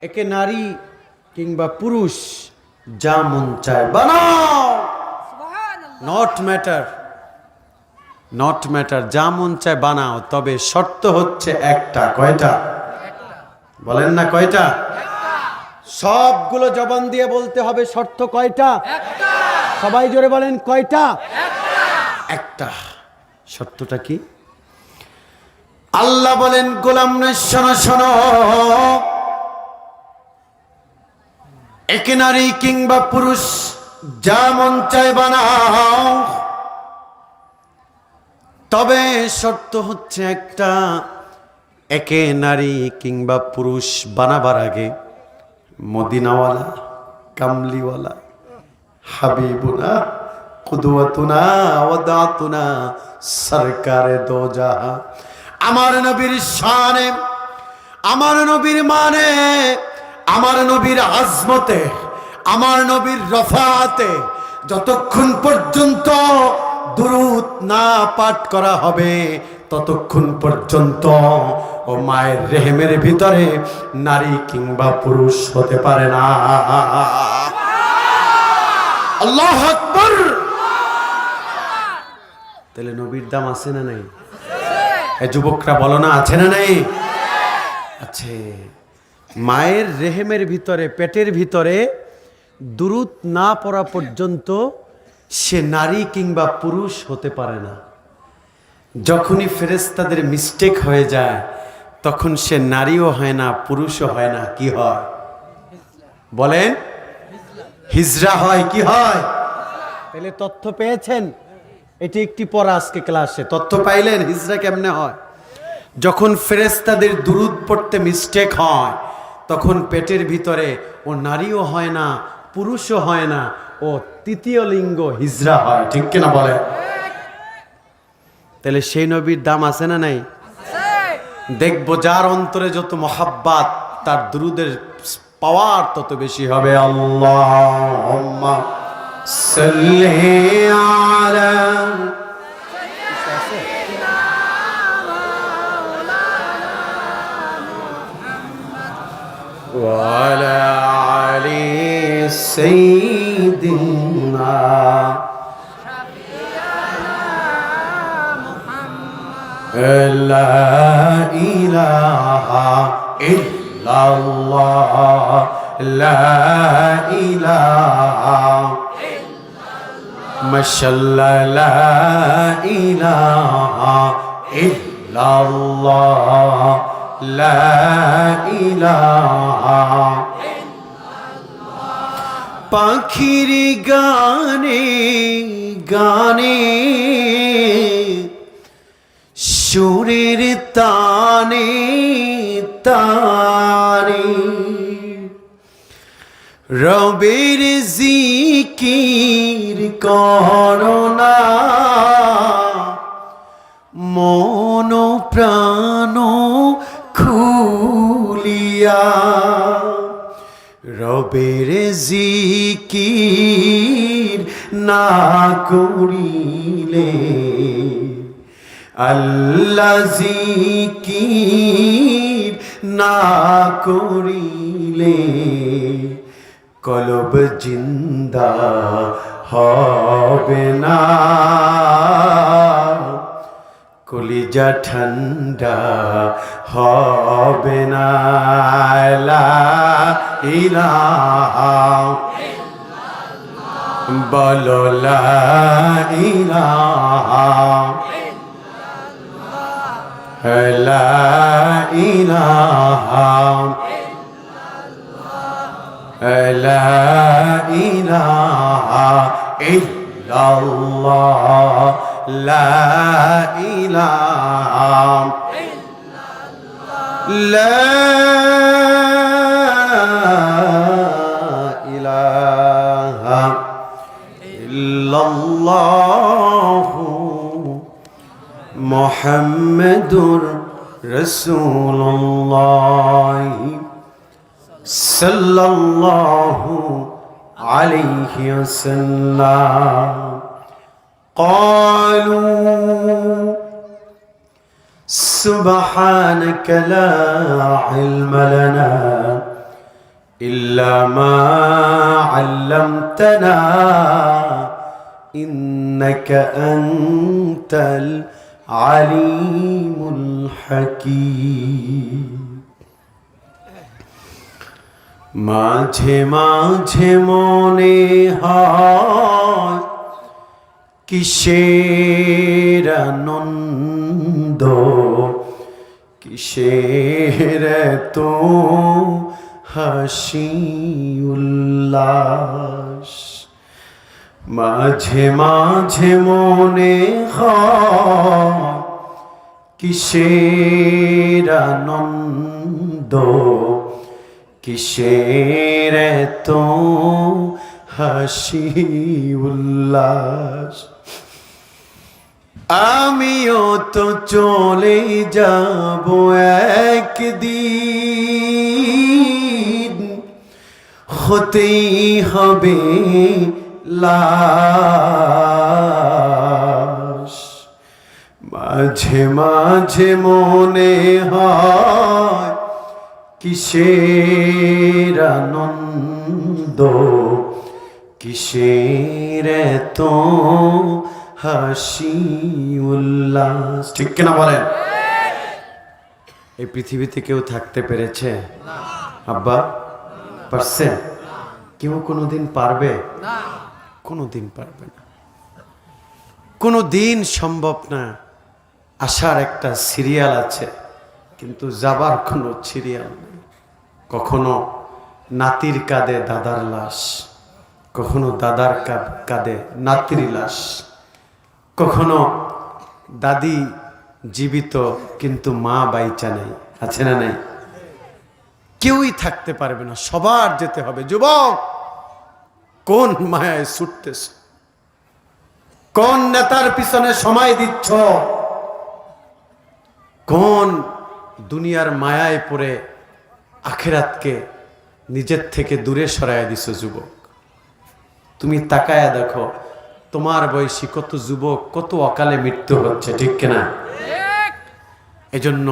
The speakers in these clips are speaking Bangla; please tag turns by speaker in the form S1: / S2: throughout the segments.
S1: একে নারী কিংবা পুরুষ যা মন চায় বানাও, নট ম্যাটার, যা মন চায় বানাও, তবে শর্ত হচ্ছে একটা। কয়টা বলেন না? কয়টা? সবগুলো জবান দিয়ে বলতে হবে। শর্ত কয়টা? সবাই জোরে বলেন কয়টা? একটা। শর্তটা কি? আল্লাহ বলেন, গোলাম শোনো শোনো, একে নারী কিংবা পুরুষ যা মন চায় বানাও, তবে শর্ত হচ্ছে একটা। একে নারী কিংবা পুরুষ বানাবার আগে মদিনাওয়ালা, কামলিওয়ালা, হাবিবুনা, কুদওয়াতুনা, ওয়াদাতুনা, সরকারে দো জাহান, আমার নবীর শানে, আমার নবীর মানে, আমার নবীর আজমতে, আমার নবীর রফাতে যতক্ষণ পর্যন্ত দুরূদ না পাঠ করা হবে, ততক্ষণ পর্যন্ত ও মায়ের রেহেমের ভিতরে নারী কিংবা পুরুষ হতে পারে না। আল্লাহু আকবার। তাহলে নবীর দাম আছে না নাই? এই যুবকরা বলো না, আছে না নাই? আছে। মায়ের রেহেমের ভিতরে, পেটের ভিতরে দুরূদ না পড়া পর্যন্ত সে নারী কিংবা পুরুষ হতে পারে না। যখনই ফেরেশতাদের মিস্টেক হয়ে যায়, তখন সে নারীও হয় না, পুরুষও হয় না। কি হয় বলেন? হিজরা হয়। কি হয়? তাহলে তথ্য পেয়েছেন? এটি একটি পড়া আজকে ক্লাসে। তথ্য পাইলেন হিজরা কেমনে হয়? যখন ফেরেশতাদের দুরূদ পড়তে মিস্টেক হয়, তখন পেটের ভিতরে ও নারীও হয় না, পুরুষও হয় না, ও তৃতীয় লিঙ্গ হিজরা হয়। ঠিক কিনা বলে? তাহলে সেই নবীর দাম আছে না নাই? দেখবো যার অন্তরে যত মহাব্বাত, তার দুরূদের পাওয়ার তত বেশি হবে। আল্লাহুম্মা সাল্লি আলা وعلى علي سيدنا لا إله إلا الله لا إله ما شاء الله لا إله إلا الله লা ইলাহা পাখির গানে গানে সুরের তানে তানে রবের জিকির করোনা মন প্রাণ খুলিয়া রবের জিকির না করিলে আল্লাহ জিকির না করিলে কলব জিন্দা হবে না, কলিজা ঠান্ডা হবে না। লা ইলাহা বলো লা ইলাহা লা ইলাহা লা ইলাহা ইল্লাল্লাহ লা ইলাহা লা ইলাহা ইল্লাল্লাহ মুহাম্মাদুর রাসূলুল্লাহ সাল্লাল্লাহু আলাইহি ওয়াসাল্লাম। قالوا سبحانك لا علم لنا ইল্লা মা আল্লামতানা ইন্নাকা আনতাল আলিমুল হাকীম। মাঝে মাঝে মনে হয় কিসের আনন্দ, কিসের তো হাসি উল্লাস। মাঝে মাঝে মনে হয় কিসের আনন্দ, কিসের তো হাসি উল্লাস। আমিও তো চলে যাব একদিন, হতেই হবে লাশ। মাঝে মাঝে মনে হয় কিসের আনন্দ, কিসের তো হাসি উল্লাস। ঠিক কিনা বলেন? এই পৃথিবীতে কেউ থাকতে পেরেছে? আব্বা পারছে? কেউ কোনোদিন পারবে? কোনোদিন পারবে না, কোনোদিন সম্ভব না। আসার একটা সিরিয়াল আছে, কিন্তু যাবার কোনো সিরিয়াল নেই। কখনো নাতির কাঁধে দাদার লাশ, কখনো দাদার কাঁধে নাতির লাশ, কখনো দাদি জীবিত কিন্তু মা বাইচা নেই। আছে না নেই? কেউই থাকতে পারবে না, সবার যেতে হবে। যুবক, কোন মায়ায় ছুটতেছ? কোন নেতার পিছনে সময় দিচ্ছ? কোন দুনিয়ার মায়ায় পড়ে আখিরাতকে নিজের থেকে দূরে সরাইয়া দিছ? যুবক, তুমি তাকায়া দেখো, তোমার বয়সী কত যুবক কত অকালে মৃত্যু হচ্ছে। ঠিক কিনা? এজন্য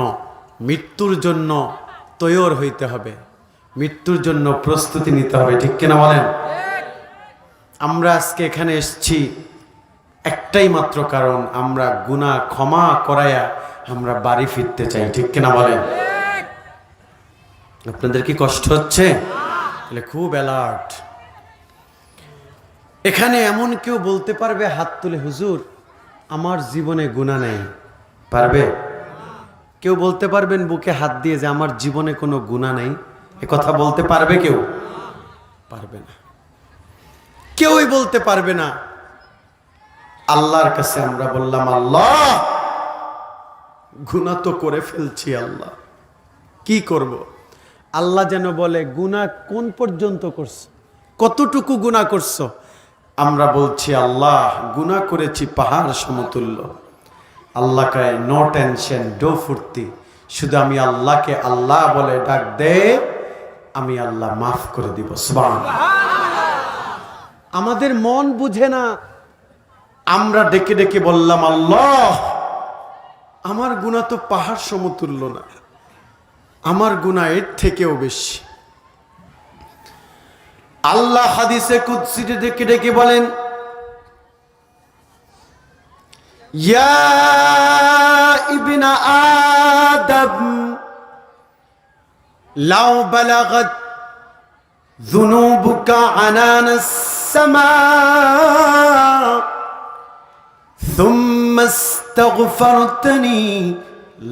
S1: মৃত্যুর জন্য তৈয়ার হইতে হবে, মৃত্যুর জন্য প্রস্তুতি নিতে হবে। ঠিক কিনা বলেন? আমরা আজকে এখানে এসেছি একটাই মাত্র কারণ, আমরা গুনাহ ক্ষমা করায়া আমরা বাড়ি ফিরতে চাই। ঠিক কিনা বলেন? আপনাদের কি কষ্ট হচ্ছে? তাহলে খুব অ্যালার্ট। এখানে এমন কেউ বলতে পারবে হাত তুলে, হুজুর আমার জীবনে গুনাহ নেই? পারবে? কেউ বলতে পারবেন বুকে হাত দিয়ে যে আমার জীবনে কোনো গুনাহ নেই? এ কথা বলতে পারবে কেউ? পারবে না, কেউই বলতে পারবে না। আল্লাহর কাছে আমরা বললাম, আল্লাহ গুনাহ তো করে ফেলছি, আল্লাহ কি করব? আল্লাহ যেন বলে, গুনাহ কোন পর্যন্ত করছো, কতটুকু গুনাহ করছো? আমরা বলছি, আল্লাহ গুনাহ করেছি পাহাড় সমতুল্য। আল্লাহ কয়, নো টেনশন, ডো ফুর্তি, শুধু আমি আল্লাহকে আল্লাহ বলে ডাক দে, আমি আল্লাহ মাফ করে দিব। সুবহানাল্লাহ। আমাদের মন বুঝে না, আমরা ডেকে ডেকে বললাম, আল্লাহ আমার গুনাহ তো পাহাড় সমতুল্য না, আমার গুনাহ এর থেকেও বেশি। আল্লাহ হাদিসে কুদসিতে ডেকে ডেকে বলেন, ইয়া ইবনা আদম লাউ বালাগাত যুনুবুকা আনানাস সামা সুম্মা ইস্তাগফারতানি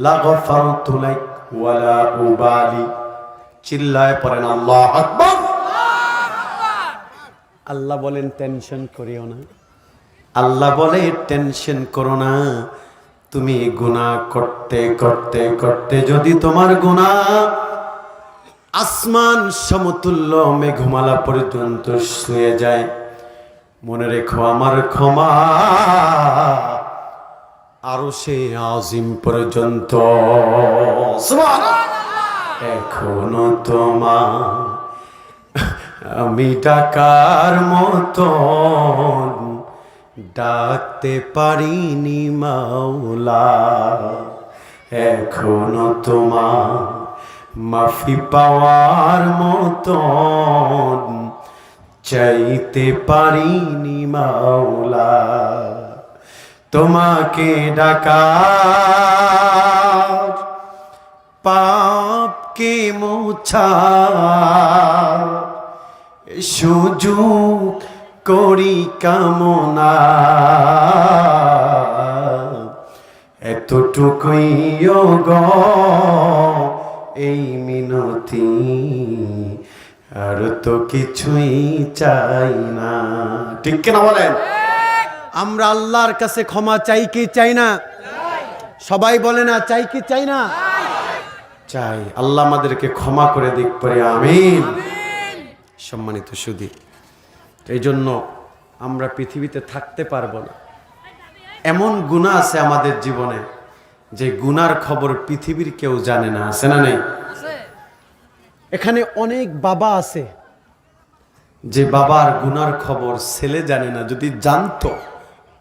S1: লাগফারতু লাক ওয়ালা উবালি। চিল্লায় পড়েন আল্লাহু আকবার। আল্লাহ বলেন টেনশন করিও না, আল্লাহ বলে টেনশন করো না। তুমি গুনাহ করতে করতে করতে যদি তোমার গুনাহ আসমান সমতুল্য মেঘমালা পর্যন্ত ছুঁয়ে যায়, মনে রেখো আমার ক্ষমা আরশে আজিম পর্যন্ত। এখনো তোমার আমি ডাকার মতন ডাকতে পারিনি মাওলা, এখনো তোমার মাফি পাওয়ার মতন চাইতে পারিনি মাওলা, তোমাকে ডাকার পাপকে মোছার সুযোগ করি কামনা, এতটুকুই গো এই মিনতি, আর তো কিছুই চাই না। ঠিক কিনা বলেন? আমরা আল্লাহর কাছে ক্ষমা চাই কি চাই না? সবাই বলে না চাই কি চাই না? চাই। আল্লাহ আমাদেরকে ক্ষমা করে দিক পরে আমিন। সম্মানিত সুধী, এই জন্য আমরা পৃথিবীতে থাকতে পারবো না। এমন গুনাহ আছে আমাদের জীবনে যে গুনার খবর পৃথিবীর কেউ জানে না, আছে না নেই? এখানে অনেক বাবা আছে যে বাবার গুনার খবর ছেলে জানে না, যদি জানতো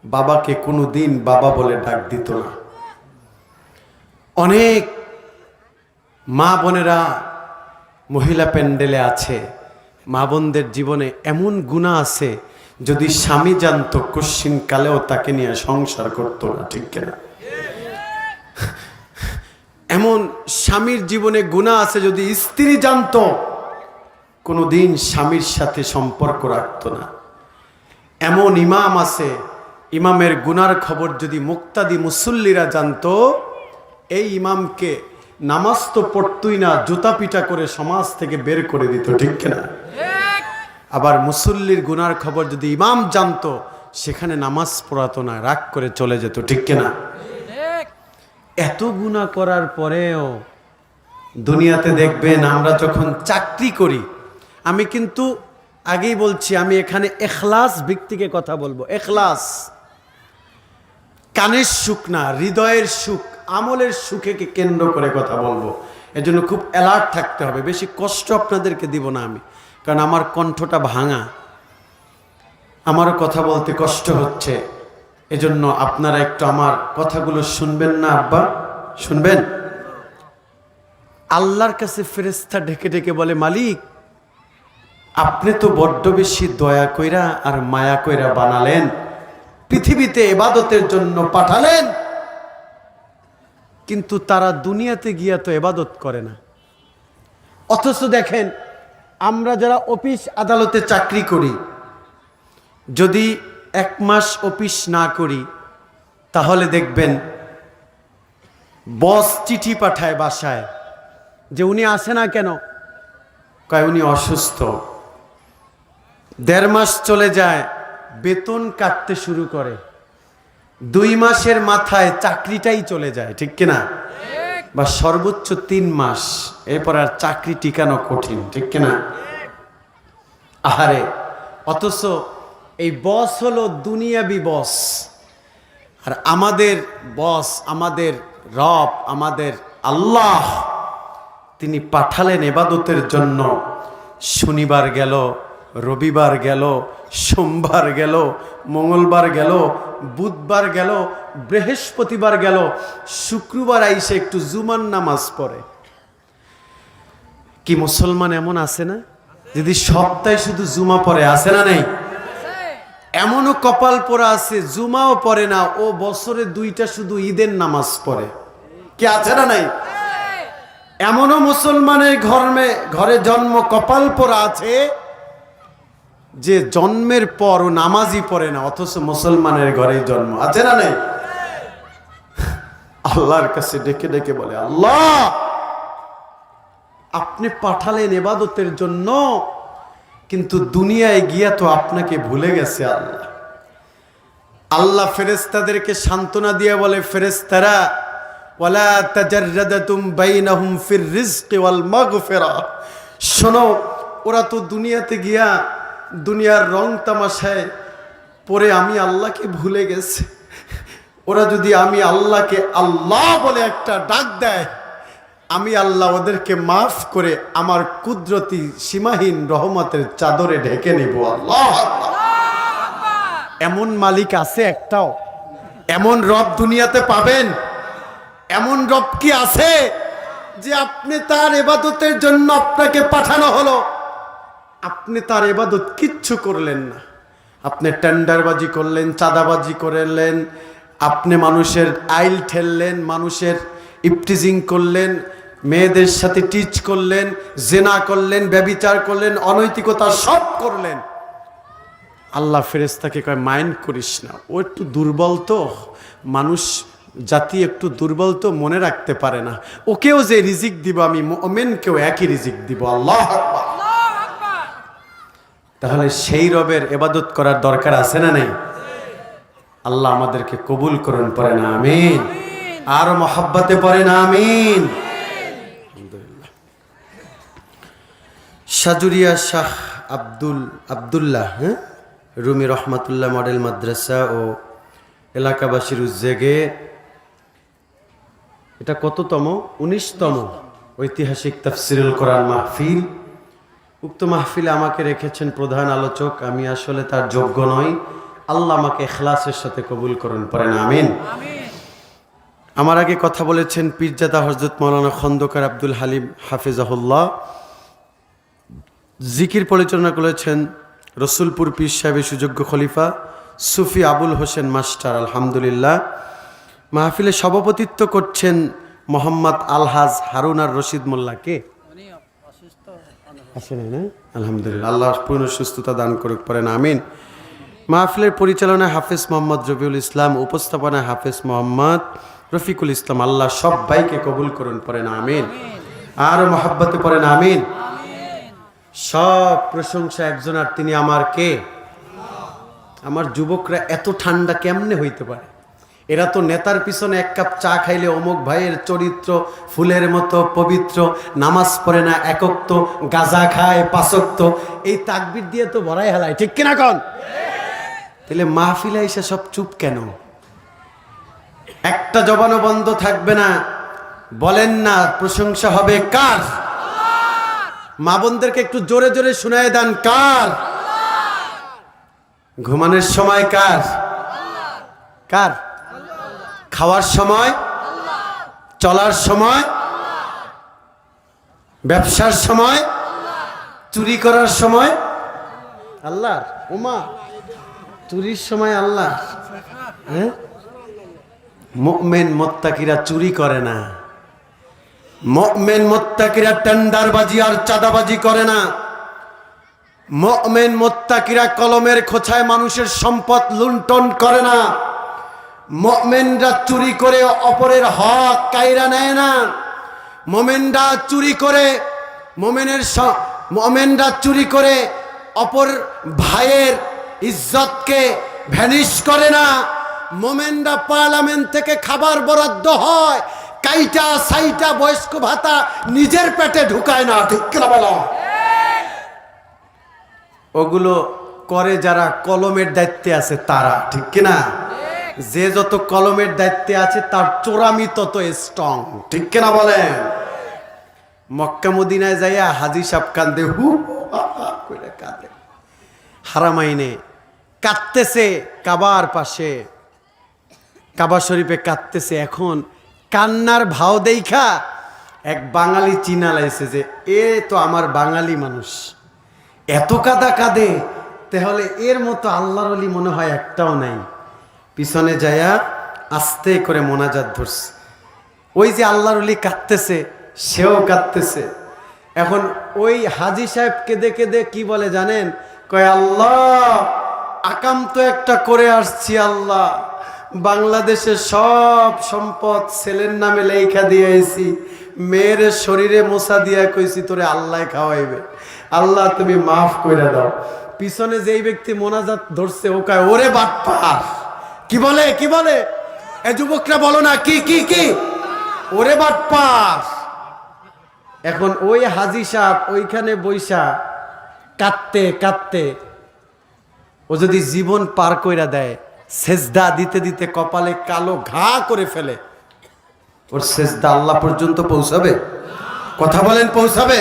S1: বাবাকে কোনোদিন বাবা বলে ডাক দিত না। অনেক মা বোনেরা মহিলা প্যান্ডেলে আছে, মা বোনদের জীবনে এমন গুনাহ আছে যদি স্বামী জানতো কশ্চিন কালেও তাকে নিয়ে সংসার করতো না। ঠিক কিনা? এমন স্বামীর জীবনে গুনাহ আছে যদি স্ত্রী জানতো কোনোদিন স্বামীর সাথে সম্পর্ক রাখতো না। এমন ইমাম আছে, ইমামের গুনার খবর যদি মুক্তাদি মুসল্লিরা জানতো, এই ইমামকে নামাজ তো পড়তই না, জুতা পিটা করে সমাজ থেকে বের করে দিত। ঠিক কিনা? আবার মুসল্লির গুনার খবর যদি ইমাম জানতো, সেখানে নামাজ পড়াতো না, রাগ করে চলে যেত। ঠিক কিনা? এত গুনাহ করার পরেও দুনিয়াতে দেখবেন আমরা যখন চাকরি করি, আমি কিন্তু আগেই বলছি, আমি এখানে এখলাস ভিত্তিকে কথা বলবো। এখলাস, কানের সুখ না, হৃদয়ের সুখ, আমলের সুখে কেন্দ্র করে কথা বলবো। এজন্য খুব অ্যালার্ট থাকতে হবে। বেশি কষ্ট আপনাদেরকে দিব না আমি, কারণ আমার কণ্ঠটা ভাঙা, আমারও কথা বলতে কষ্ট হচ্ছে। এজন্য আপনারা একটু আমার কথাগুলো শুনবেন না আব্বা? শুনবেন? আল্লাহর কাছে ফেরেশতা ঢেকে ঢেকে বলে, মালিক আপনি তো বড্ড বেশি দয়া কইরা আর মায়া কইরা বানালেন, পৃথিবীতে ইবাদতের জন্য পাঠালেন, কিন্তু তারা দুনিয়াতে গিয়া তো ইবাদত করে না। অথচ দেখেন আমরা যারা অফিস আদালতে চাকরি করি, যদি 1 মাস অফিস না করি তাহলে দেখবেন বস চিঠি পাঠায় বাসায় যে উনি আসে না কেন, কয় উনি অসুস্থ। 1.5 মাস চলে যায়, বেতন কাটতে শুরু করে, 2 মাসের মাথায় চাকরিটাই চলে যায়। ঠিক কিনা? বা সর্বোচ্চ 3 মাস, এরপর আর চাকরি টিকানো কঠিন। ঠিক কিনা? আহারে, অথচ এই বস হলো দুনিয়াবি বস, আর আমাদের বস, আমাদের রব, আমাদের আল্লাহ, তিনি পাঠালেন ইবাদতের জন্য। শনিবার গেল, রবিবার গেল, সোমবার গেল, মঙ্গলবার গেল, বুধবার গেল, বৃহস্পতিবার গেল, শুক্রবার আইসে একটু জুমার নামাজ পড়ে। কি মুসলমান এমন আছে না, যদি সপ্তাহে শুধু জুমা পড়ে? আছে না নেই? এমনও কপাল পোড়া আছে জুমাও পড়ে না, ও বছরে 2টা শুধু ঈদের নামাজ পড়ে। কি আছে না নাই? এমনও মুসলমানের ঘরে জন্ম কপাল পোড়া আছে যে জন্মের পর ও নামাজই পড়ে না, অথচ মুসলমানের ঘরে জন্ম। আছে না নাই? আল্লাহর কাছে ডেকে ডেকে বলে, আল্লাহ আপনি পাঠালেন ইবাদতের জন্য, কিন্তু দুনিয়ায় গিয়া তো আপনাকে ভুলে গেছে। আল্লাহ আল্লাহ ফেরেশতাদেরকে সান্ত্বনা দিয়ে বলে, ফেরেশতারা ওয়ালা তাজাররাদাতুম বাইনাহুম ফির রিজকি ওয়াল মাগফিরা, শোনো ওরা তো দুনিয়াতে গিয়া দুনিয়ার রং তামাশায় পরে আমি আল্লাহকে ভুলে গেছে। ওরা যদি আমি আল্লাহকে আল্লাহ বলে একটা ডাক দেয়, আমি আল্লাহ ওদেরকে মাফ করে আমার কুদরতি সীমাহীন রহমতের চাদরে ঢেকে নেব। আল্লাহ, এমন মালিক আছে একটাও? এমন রব দুনিয়াতে পাবেন? এমন রব কি আছে যে আপনি তার ইবাদতের জন্য আপনাকে পাঠানো হলো, আপনি তার ইবাদত কিচ্ছু করলেন না। আপনি টেন্ডারবাজি করলেন, চাঁদাবাজি করলেন, আপনি মানুষের আইল ঠেললেন, মানুষের ইফটিজিং করলেন, মেয়েদের সাথে টিচ করলেন, জেনা করলেন, ব্যভিচার করলেন, অনৈতিকতা সব করলেন। আল্লাহ ফেরেশতাকে কয় মাইন্ড করিস না, ও একটু দুর্বল তো, মানুষ জাতি একটু দুর্বল তো, মনে রাখতে পারে না, ওকেও যে রিজিক দিব আমি, মুমিনকেও একই রিজিক দিব। আল্লাহু আকবার। তাহলে সেই রবের ইবাদত করার দরকার আছে না নেই? আল্লাহ আমাদেরকে কবুল করুন, পড়েন আমিন। আর মহব্বতে পড়েন আমিন। আলহামদুলিল্লাহ। সাজুরিয়া শাহ আব্দুল্লাহ রুমি রহমাতুল্লাহ মডেল মাদ্রাসা ও এলাকাবাসীর উদ্যোগে এটা কততম? 19তম ঐতিহাসিক তাফসিরুল কোরআন মাহফিল। উক্ত মাহফিলে আমাকে রেখেছেন প্রধান আলোচক। আমি আসলে তার যোগ্য নই। আল্লাহ আমাকে ইখলাসের সাথে কবুল করুন, পড়েন আমিন। আমার আগে কথা বলেছেন পীরজাদা হযরত মাওলানা খন্দকার আব্দুল হালিম হাফিজাহুল্লাহ। জিকির পরিচালনা করেছেন রসুলপুর পীর সাহেবের সুযোগ্য খলিফা সুফি আবুল হোসেন মাস্টার। আলহামদুলিল্লাহ। মাহফিলে সভাপতিত্ব করছেন মোহাম্মদ আলহাজ হারুন আর রশিদ মোল্লাকে। আলহামদুলিল্লাহ, আল্লাহ পূর্ণ সুস্থতা দান করুক, পড়েন আমিন। মাহফিলের পরিচালনায় হাফেজ মোহাম্মদ রবিউল ইসলাম, উপস্থাপনায় হাফেজ মোহাম্মদ রফিকুল ইসলাম। আল্লাহ সবাইকে কবুল করুন, পড়েন আমিন। আর মহব্বতে পড়েন আমিন। সব প্রশংসা একজন, আর তিনি আমার কে? আমার যুবকরা এত ঠান্ডা কেমনে হইতে পারে? এরা তো নেতার পিছনে এক কাপ চা খাইলে অমুক ভাইয়ের চরিত্র ফুলের মতো পবিত্র, নামাজ পড়ে না একক্ত, গাঁজা খায় পাঁচক্ত, এই তাকবীর দিয়ে তো ভরাই হেলায়, ঠিক কিনা কন? তাহলে মাহফিলে এসে সব চুপ কেন? একটা জবানও বন্ধ থাকবে না। বলেন না প্রশংসা হবে কার? মা বোনদেরকে একটু জোরে জোরে শোনায় দেন, কার? ঘুমানোর সময় কার? কার? খাওয়ার সময়, চলার সময়, ব্যবসার সময়, চুরি করার সময় আল্লাহর। ওমা, চুরির সময় আল্লাহ। হ্যাঁ, মুমিন মুত্তাকিরা চুরি করে না, মুমিন মুত্তাকিরা টেন্ডারবাজি আর চাঁদাবাজি করে না, মুমিন মুত্তাকিরা কলমের খোঁচায় মানুষের সম্পদ লুণ্ঠন করে না, মুমিনরা চুরি করে অপরের হক কাইরা নেয় না, মুমিনরা চুরি করে মুমিনরা চুরি করে অপর ভাইয়ের ইজ্জতকে ভ্যানিশ করে না, মুমিনরা পার্লামেন্ট থেকে খাবার বরাদ্দ হয়, কাইটা সাইটা বয়স্ক ভাতা নিজের পেটে ঢুকায় না, ঠিক কিনা বলো? ওগুলো করে যারা কলমের দায়িত্বে আছে তারা, ঠিক কিনা? যে যত কলমের দায়িত্বে আছে তার চোরামি তত স্ট্রং, ঠিক কিনা বলেন? মক্কা মদিনায় যাইয়া হাজি সাহেব কান্দে, হু কইরা কাঁদে, হারামাইনে কাঁদতেছে, কাবার পাশে কাবা শরীফে কাঁদতেছে। এখন কান্নার ভাও দেইখা এক বাঙালি চিনা লাইছে যে এ তো আমার বাঙালি মানুষ, এত কাদা কাঁদে, তাহলে এর মতো আল্লাহর ওলি মনে হয় একটাও নাই। পিছনে যায়া আস্তে করে মোনাজাত ধরছে। ওই যে আল্লাহর ওলি কাঁদতেছে, সেও কাঁদতেছে। এখন ওই হাজি সাহেব কেঁদে কেঁদে কি বলে জানেন? কয়, আল্লাহ আকাম তো একটা করে আসছি, আল্লাহ বাংলাদেশের সব সম্পদ ছেলের নামে লেখা দিয়েছি, মেয়ের শরীরে মোছা দিয়া কইছি তোরে আল্লাহ খাওয়াইবে, আল্লাহ তুমি মাফ করে দাও। পিছনে যেই ব্যক্তি মোনাজাত ধরছে ও কয়, ওরে বাটপার। কি বলে? কি বলে? এ যুবকরা বলো না, কি কি কি? ওরে বাটপার। এখন ওই হাজি সাহেব ওইখানে বৈশা কাঁদতে কাঁদতে, ও যদি জীবন পার কইরা দেয়, সেজদা দিতে দিতে কপালে কালো ঘা করে ফেলে, ওর সেজদা আল্লাহ পর্যন্ত পৌঁছাবে? কথা বলেন, পৌঁছাবে?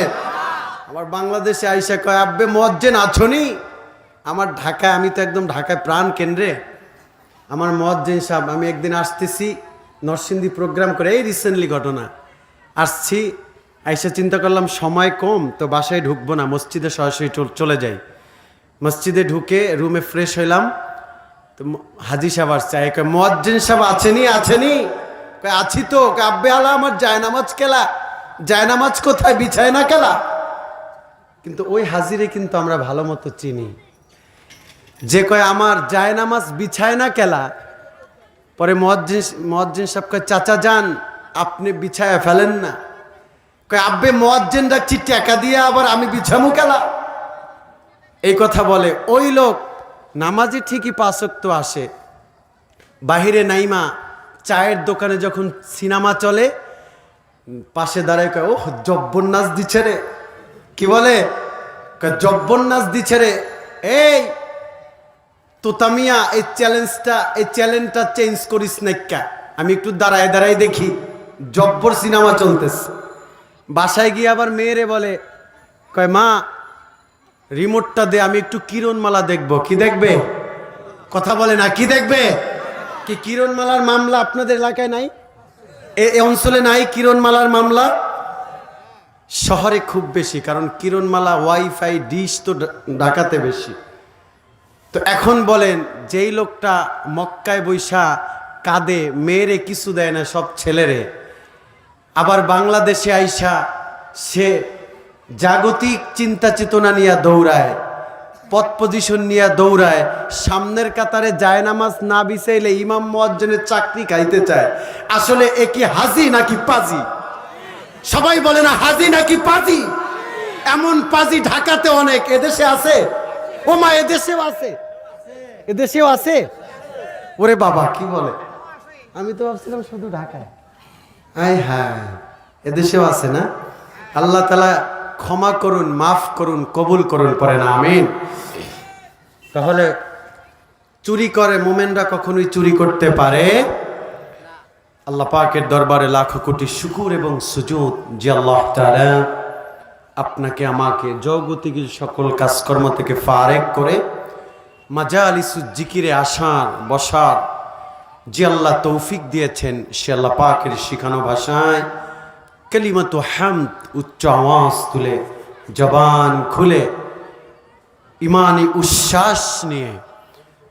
S1: আমার বাংলাদেশে আইসা কয়, আব্বে মুয়াজ্জিন আছোনি? আমার ঢাকায়, আমি তো একদম ঢাকায় প্রাণ কেন্দ্রে, আমার মুয়াজ্জিন সাহেব, আমি একদিন আসতেছি নরসিংদী প্রোগ্রাম করে, এই রিসেন্টলি ঘটনা, আসছি আইসা চিন্তা করলাম সময় কম, তো বাসায় ঢুকবো না, মসজিদে সরাসরি চলে যাই। মসজিদে ঢুকে রুমে ফ্রেশ হইলাম, তো হাজি সাহেব আসছে, মুয়াজ্জিন সাহেব আছেনি? আছি তো। আব্বে আলা আমার জায়নামাজ কেলা, জায়নামাজ কোথায়, বিছায় না কেলা? কিন্তু ওই হাজিরে কিন্তু আমরা ভালো মতো চিনি, যে কয় আমার জায়নামাজ বিছায় না কেলা। পরে মুয়াজ্জিন সাহেব কয় চাচা যান, আপনি বিছায়া ফেলেন না। কয় আব্বে মুয়াজ্জিন রাখছি টাকা দিয়ে, আবার আমি বিছামু কেলা? এই কথা বলে। ওই লোক নামাজি ঠিকই 5 ওয়াক্ত আসে, বাহিরে নাইমা চায়ের দোকানে যখন সিনেমা চলে পাশে দাঁড়ায় কয় ওহ জব্বর নাচ দিচ্ছে রে। কি বলে? জব্বর নাচ দিচ্ছে রে। এই তোতামিয়া, এই চ্যালেঞ্জটা চেঞ্জ করিস না কা? আমি একটু দাঁড়ায় দেখি, জব্বর সিনেমা চলতেছে। বাসায় গিয়ে আবার মেয়েরে বলে, কয় মা রিমোটটা দে, আমি একটু কিরণমালা দেখবো। কি দেখবে? কথা বলে না, কি দেখবে? কি কিরণমালার মামলা আপনাদের এলাকায় নাই? এই অঞ্চলে নাই কিরণমালার মামলা? শহরে খুব বেশি, কারণ কিরণমালা ওয়াইফাই ডিশ তো ঢাকাতে বেশি। তো এখন বলেন, যেই লোকটা মক্কায় বৈশা কাঁদে, মেয়েরে কিছু দেয় না, সব ছেলেরে, আবার বাংলাদেশে আইসা সে জাগতিক চিন্তা চেতনা নিয়ে দৌড়ায়, পথ পজিশন নিয়ে দৌড়ায়, সামনের কাতারে জায়নামাজ না বিছাইলে ইমাম মুয়াজ্জিনের চাকরি খাইতে চায়। আসলে এ কি হাজি নাকি পাজি? সবাই বলে না হাজি নাকি পাজি? এমন পাজি ঢাকাতে অনেক, এদেশে আছে? ও মা, এদেশেও আছে, এদেশেও আছে। ওরে বাবা, কি বলে? আমি তো ভাবছিলাম শুধু ঢাকায়। আয় হ্যাঁ, এদেশেও আছে না? আল্লাহ তাআলা ক্ষমা করুন, মাফ করুন, কবুল করুন, পড়েন আমিন। তাহলে চুরি করে মোমেনরা কখনোই চুরি করতে পারে? আল্লাহ পাকের দরবারে লাখো কোটি শুকুর এবং সুজুদ যে আল্লাহ তাআলা আপনাকে আমাকে জগতিক সকল কাজকর্ম থেকে ফারেক করে মাজালিসুজ জিকিরে আসার বসার যে আল্লাহ তৌফিক দিয়েছেন, সে আল্লাহ পাকের শিখানো ভাষায় কালিমাতু হামদ উচ্চ আওয়াজ তুলে, জবান খুলে, ইমানি উচ্ছ্বাস নিয়ে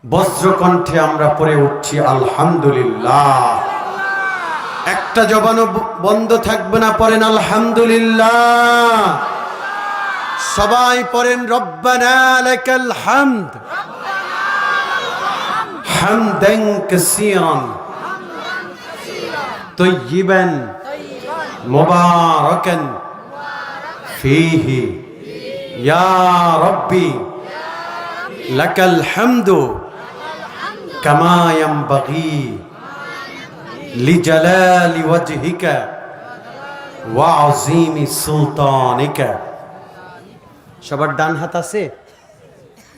S1: বজ্রকণ্ঠে আমরা পড়ে উঠছি আলহামদুলিল্লাহ। একটা জবানও বন্ধ থাকবে না, পড়েন আলহামদুলিল্লাহ। সবাই পড়েন রব্বানা লাকাল হামদ হামদান কাসীরান তাইয়িবান মুবারাকান ফীহি ইয়া রাব্বি লাকাল হামদু কামা ইয়ানবাগি লিজালালি ওয়াজহিকা ওয়া আযীমি সুলতানিকা। সবার ডান হাত আছে?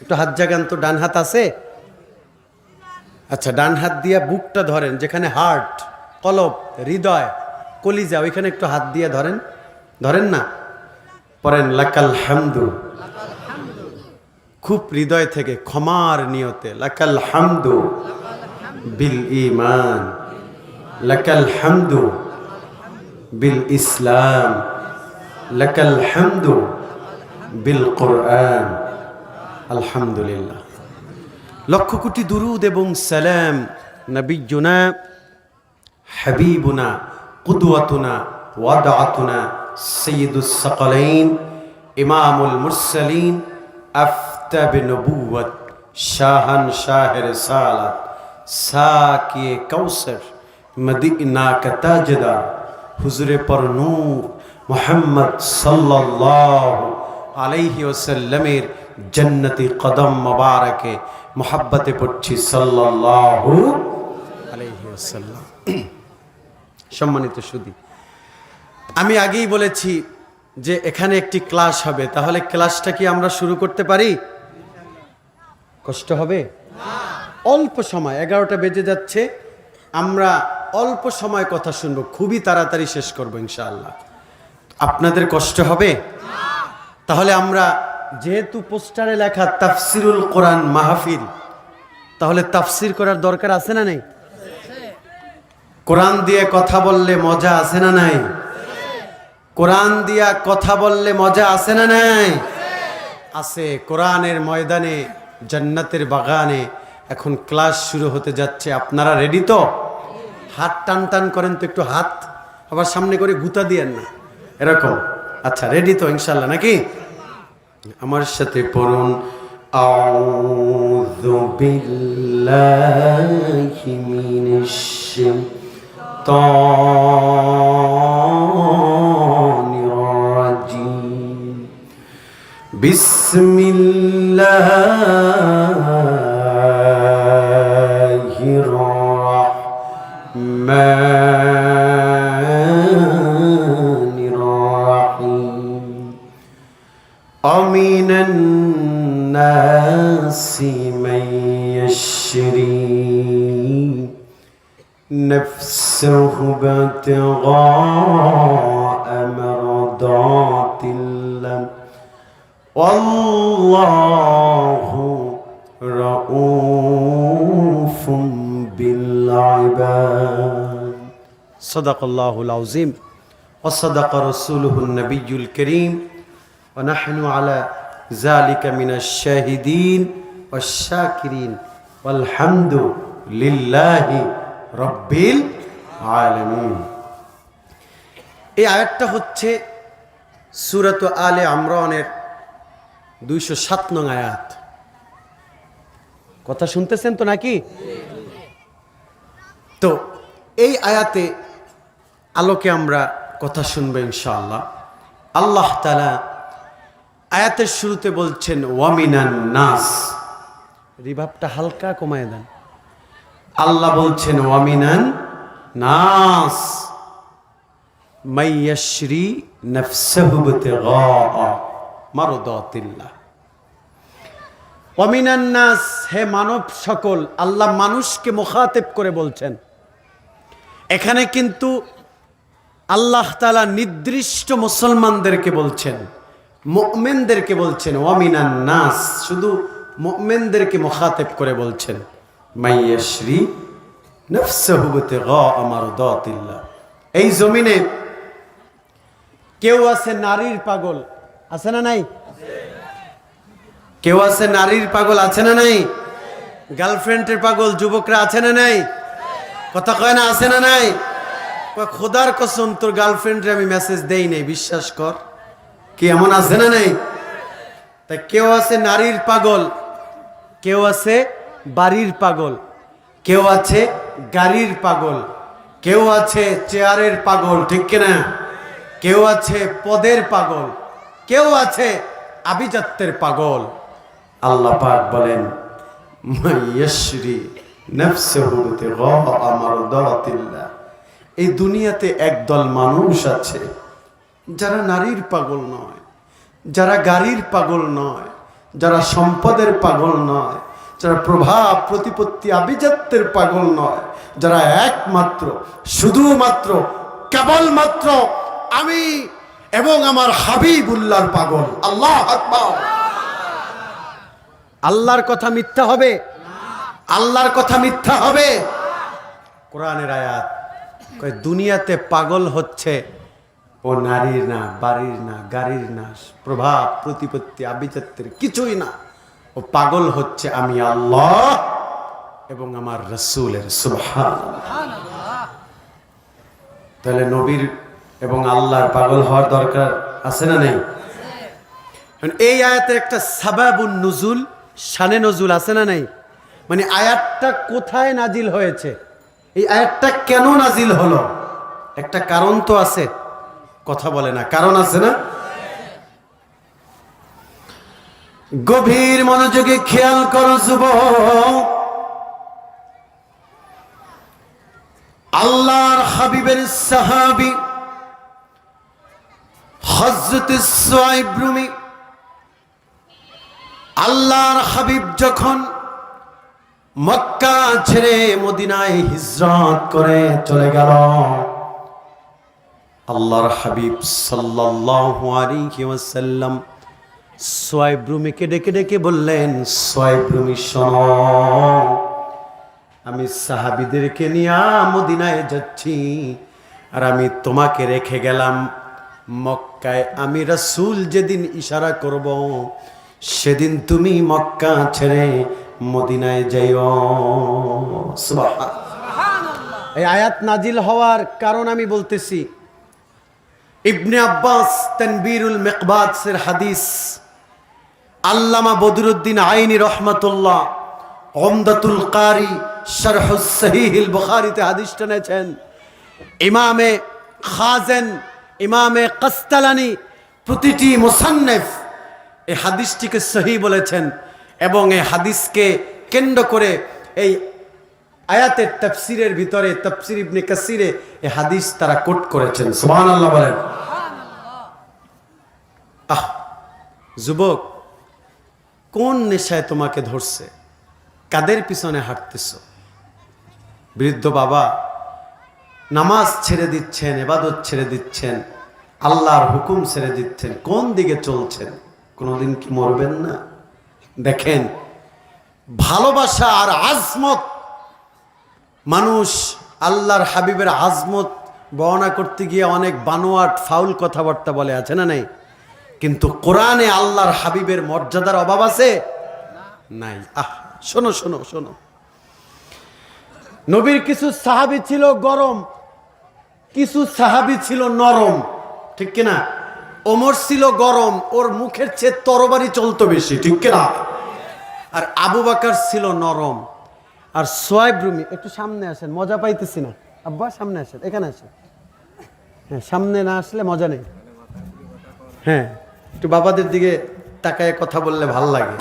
S1: একটু হাত জাগান তো, ডান হাত আছে? আচ্ছা, ডান হাত দিয়া বুকটা ধরেন, যেখানে হার্ট, কলব, হৃদয়, কলিজা, ওইখানে একটু হাত দিয়ে ধরেন। ধরেন না? পড়েন লাকাল হামদু, খুব হৃদয় থেকে ক্ষমার নিয়তে। লাকাল হামদু বিল ঈমান, লাকাল হামদু বিল ইসলাম, লাকাল হামদু বিল কোরআন। আলহামদুলিল্লাহ। লক্ষ কোটি দুরুদ এবং সালাম নবিয়ুনা হাবিবুনা কুদওয়াতুনা ওয়াদাতুনা সাইয়্যিদুস সাকালাইন ইমামুল মুরসালিন আফতাবে নবুওয়াত শাহান শাহের সালাত সাকিয়ে কাউসার মদিনা কা তাজদার হুজুরে পর নূর মুহাম্মদ সাল্লাল্লাহু আলাইহি ওয়াসাল্লামের জান্নতি কদম মোবারকে মোহাব্বতে পড়ছি সাল্লাল্লাহু আলাইহি ওয়াসাল্লাম। সম্মানিত সুধী, আমি আগেই বলেছি যে এখানে একটি ক্লাস হবে, তাহলে ক্লাসটা কি আমরা শুরু করতে পারি? কষ্ট হবে? অল্প সময়, 11টা বেজে যাচ্ছে, আমরা অল্প সময় কথা শুনবো, খুবই তাড়াতাড়ি শেষ করবো ইনশাআল্লাহ। আপনাদের কষ্ট হবে? তাহলে আমরা, যেহেতু পোস্টারে লেখা তাফসিরুল কোরআন মাহফিল, তাহলে তাফসির করার দরকার আছে না নাই? কোরআন দিয়ে কথা বললে মজা আছে না নাই? কোরআন দিয়া কথা বললে মজা আছে না নাই? আছে। কোরআনের ময়দানে, জান্নাতের বাগানে এখন ক্লাস শুরু হতে যাচ্ছে। আপনারা রেডি তো? হাত টান টান করেন তো, একটু হাত আবার সামনে করে গুতা দিয়েন না, এরকম। আচ্ছা, রেডি তো ইনশাল্লাহ নাকি? আমার সাথে পড়ুন, আউযু বিল্লাহি মিনাশ শাইতানির রাজিম। বিসমিল্লাহির রাহমানির রাহিম। ومن الناس من يشري نفسه ابتغاء مرضات الله والله رؤوف بالعباد. صدق الله العظيم وصدق رسوله النبي الكريم ونحن على ذلك من الشاهدين والشاكرين والحمد لله رب العالمين. এই আয়াতটা হচ্ছে সূরাত আলে ইমরানের 207 নং আয়াত। কথা শুনতেছেন তো নাকি? তো এই আয়াতে আলোকে আমরা কথা শুনবো ইনশাআল্লাহ। আল্লাহ তাআলা আয়াতের শুরুতে বলছেন ওয়ামিনান নাস। রিভাবটা হালকা কমায় দেন। আল্লাহ বলছেন ওয়ামিনান নাস মাইয়াশরি নাফসাহু বিতিগা মারদাতিল্লাহ। ওয়ামিনান নাস, হে মানব সকল। আল্লাহ মানুষকে মুখাতেব করে বলছেন। এখানে কিন্তু আল্লাহ তাআলা নির্দিষ্ট মুসলমানদেরকে বলছেন, মুমিনদেরকে বলছেন। ওয়ামিনান নাস, শুধু মুমিনদেরকে মুখাতেব করে বলছেন। মাইয়াশরি নাফসাহু বিতিগা মারদাতিল্লাহ। এই জমিনে কেউ আছে নারীর পাগল, আছে না নাই? কেউ আছে নারীর পাগল, আছে না নাই? গার্লফ্রেন্ডের পাগল যুবকরা আছে না নাই? কথা কয় না, আছে না নাই? খোদার কসম, তোর গার্লফ্রেন্ডে আমি মেসেজ দেই নাই, বিশ্বাস কর। কি এমন আছে না নাই? তাই কেউ আছে নারীর পাগল, কেউ আছে বাড়ির পাগল, কেউ আছে গাড়ির পাগল, কেউ আছে চেয়ারের পাগল, ঠিক কিনা? কেউ আছে পদের পাগল, কেউ আছে আভিজাত্যের পাগল। আল্লাহ পাক বলেন মাইয়াশরি নাফসাহু বিতিগা মারদাতিল্লাহ। এই দুনিয়াতে একদল মানুষ আছে যারা নারীর পাগল নয়, যারা গাড়ির পাগল নয়, যারা সম্পদের পাগল নয়, যারা প্রভাব প্রতিপত্তি আভিজাত্যের পাগল নয়, যারা একমাত্র শুধুমাত্র কেবলমাত্র আমি এবং আমার হাবিবুল্লাহর পাগল। আল্লাহু আকবার। আল্লাহর কথা মিথ্যা হবে? আল্লাহর কথা মিথ্যা হবে? কোরআনের আয়াত কয় দুনিয়াতে পাগল হচ্ছে ও নারীর না, বাড়ির না, গাড়ির না, প্রভাব প্রতিপত্তি আভিজাত্যের কিছুই না। ও পাগল হচ্ছে আমি আল্লাহ এবং আমার রাসূলের। সুবহানাল্লাহ। তাহলে নবীর এবং আল্লাহর পাগল হওয়ার দরকার আছে না নেই? এই আয়াতের একটা সাবাবুন নুজুল, শানে নজুল আছে না নাই? মানে আয়াতটা কোথায় নাজিল হয়েছে, এই আয়াতটা কেন নাজিল হলো, একটা কারণ তো আছে। কথা বলে না, কারণ আছে না? গভীর মনোযোগে খেয়াল করো যুবক। আল্লাহর হাবিবের সাহাবী হযরত সুহাইব রুমি, আল্লাহর হাবিব যখন মক্কা ছেড়ে মদিনায় হিজরত করে চলে গেল, আল্লাহর হাবিব সাল্লাল্লাহু আলাইহি ওয়াসাল্লাম সুহাইব রুমিকে ডেকে ডেকে বললেন, সুহাইব রুমি শোনো, আমি সাহাবীদেরকে নিয়ে মদিনায় যাচ্ছি, আর আমি তোমাকে রেখে গেলাম। মক্কায় আমি রাসূল যেদিন ইশারা করব সেদিন তুমি মক্কা ছেড়ে মদিনায় যাইও। সুবহানাল্লাহ। এই আয়াত নাজিল হওয়ার কারণ আমি বলতেছি, ইবনে আব্বাস তানবীরুল মিকবাসের হাদিস, আল্লামা বদরুদ্দিন আইনি রহমাতুল্লাহ উমদাতুল কারি শারহুস সহিহুল বুখারীতে হাদিস টেনেছেন। ইমামে খাজেন, ইমামে কাস্তালানি প্রতিটি মুসান্নিফ এই হাদিসটিকে সহি বলেছেন এবং এই হাদিসকে কেন্দ্র করে এই আয়াতের তাফসীরের ভিতরে তাফসীর ইবনে কাসিরে এই হাদিস তারা কোট করেছেন। সুবহানাল্লাহ বলেন। আহ যুবক, কোন নেশায় তোমাকে ধরছে? কাদের পিছনে হাঁটতেছ? বৃদ্ধ বাবা, নামাজ ছেড়ে দিচ্ছেন, ইবাদত ছেড়ে দিচ্ছেন, আল্লাহর হুকুম ছেড়ে দিচ্ছেন, কোন দিকে চলছেন? কোনোদিন কি মরবেন না? দেখেন, ভালোবাসা আর আজমত, মানুষ আল্লাহর হাবিবের আজমত বর্ণনা করতে গিয়ে অনেক বানোয়াট ফাউল কথাবার্তা বলে, আছে না নাই? কিন্তু কোরআনে আল্লাহর হাবিবের মর্যাদার অভাব আছে? নাই। শোনো শোনো শোনো, নবীর কিছু সাহাবী ছিল গরম, কিছু সাহাবী ছিল নরম, ঠিক কিনা? ওমর ছিল গরম, ওর মুখের চেয়ে তরবারি চলতো বেশি, ঠিক কিনা? আর আবু বকর ছিল নরম। আর সোয়াইব রুমি, একটু সামনে আসেন, মজা পাইতেছি না। আব্বা সামনে আসেন, এখানে আসেন। হ্যাঁ, সামনে না আসলে মজা নেই। হ্যাঁ, একটু বাবাদের দিকে তাকায় কথা বললে ভাল লাগে।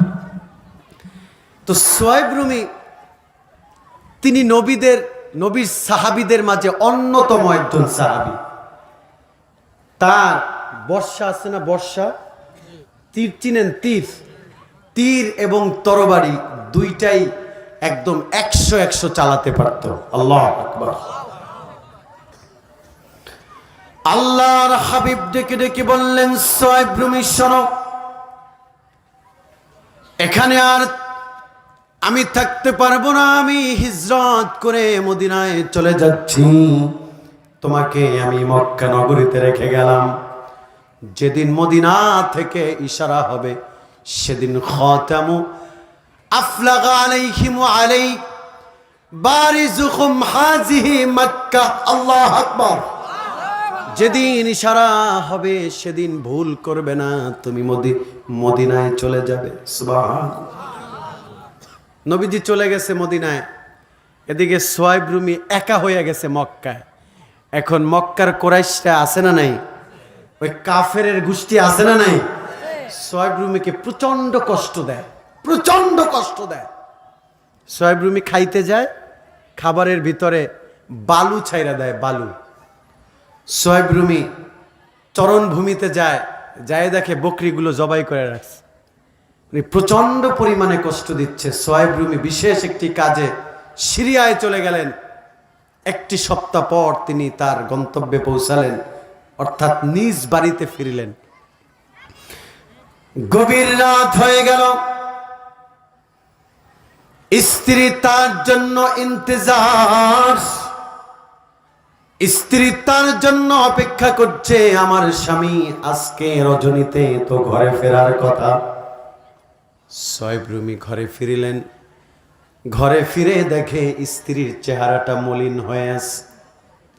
S1: তো সোয়াইব রুমি তিনি নবীর সাহাবীদের মাঝে অন্যতম একজন সাহাবী। তার বর্ষা আছে না, বর্ষা, তীর চিনেন? তীর এবং তরবারি দুইটাই একদম 100 চালাতে পারত। আল্লাহু আকবার। আল্লাহর হাবিব ডেকে ডেকে বললেন, সোয়াইব রুমি শোনো, এখানে আর আমি থাকতে পারবো না, আমি হিজরত করে মদিনায় চলে যাচ্ছি, তোমাকে আমি মক্কা নগরীতে রেখে গেলাম। যেদিন মদিনা থেকে ইশারা হবে সেদিন খাতামু আফলাগা আলাইহিম আলাই বারিজুকুম হাযিহি মক্কা। আল্লাহু আকবার। যেদিন ইশারা হবে সেদিন ভুল করবে না, তুমি মদিনায় চলে যাবে। সুবহানাল্লাহ। নবীজি চলে গেছে মদিনায়, এদিকে সোয়াইব রুমি একা হয়ে গেছে মক্কায়। এখন মক্কার কুরাইশরা আছে না নাই? ওই কাফেরের গোষ্ঠী আছে না নাই? সোয়াইব রুমিকে প্রচন্ড কষ্ট দেয়, প্রচন্ড কষ্ট দেয়। সোয়াইব রুমি খাইতে যায়, খাবারের ভিতরে বালু ছাইরা দেয়, বালু। সোয়াইব রুমি চরণভূমিতে যায়, দেখে বকরিগুলো জবাই করে রাখছে। প্রচন্ড পরিমাণে কষ্ট দিচ্ছে। সোয়াইব রুমি বিশেষ একটি কাজে সিরিয়ায় চলে গেলেন। 1 সপ্তাহ পর তিনি তার গন্তব্যে পৌঁছালেন, অর্থাৎ নিজ বাড়িতে ফিরলেন। গভীর রাত হয়ে গেল, স্ত্রী তার জন্য ইন্তজার, স্ত্রী তার জন্য অপেক্ষা করছে। আমার স্বামী আজকে রজনীতে তো ঘরে ফেরার কথা। সোয়াইব রুমি ঘরে ফিরিলেন। ঘরে ফিরে দেখে স্ত্রীর চেহারাটা মলিন হয়ে আছে।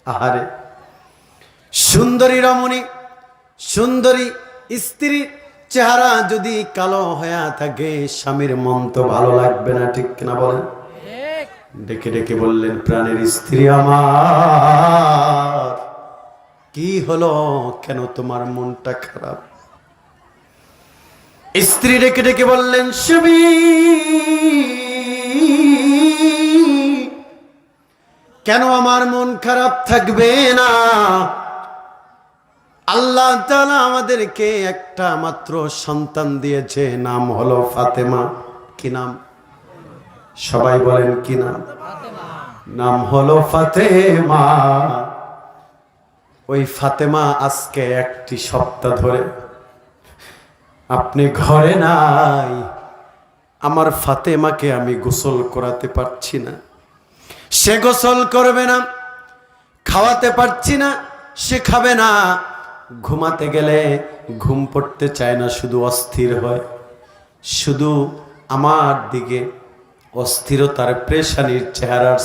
S1: আহারে, সুন্দরী রমণী, সুন্দরী স্ত্রীর চেহারা যদি কালো হয়ে থাকে, স্বামীর মন তো ভালো লাগবে না, ঠিক কিনা বলেন? ডেকে ডেকে বললেন, প্রাণের স্ত্রী আমার, কি হলো, কেন তোমার মনটা খারাপ? স্ত্রী ডেকে ডেকে বললেন, স্বামী, কেন আমার মন খারাপ থাকবে না? আল্লাহ তাআলা আমাদেরকে একটা মাত্র সন্তান দিয়েছে, নাম হলো ফাতেমা। কি নাম? সবাই বলেন কি নাম? নাম হলো ফাতেমা। ওই ফাতেমা আজকে 1 সপ্তাহ ধরে আপনি ঘরে নাই। আমার ফাতেমাকে আমি গোসল করাতে পারছি না, সে গোসল করবে না। খাওয়াতে পারছি না, সে খাবে না। ঘুমাতে গেলে ঘুম পড়তে চায় না, শুধু অস্থির হয়, শুধু আমার দিকে অস্থিরতার পেরেশানির চেহারার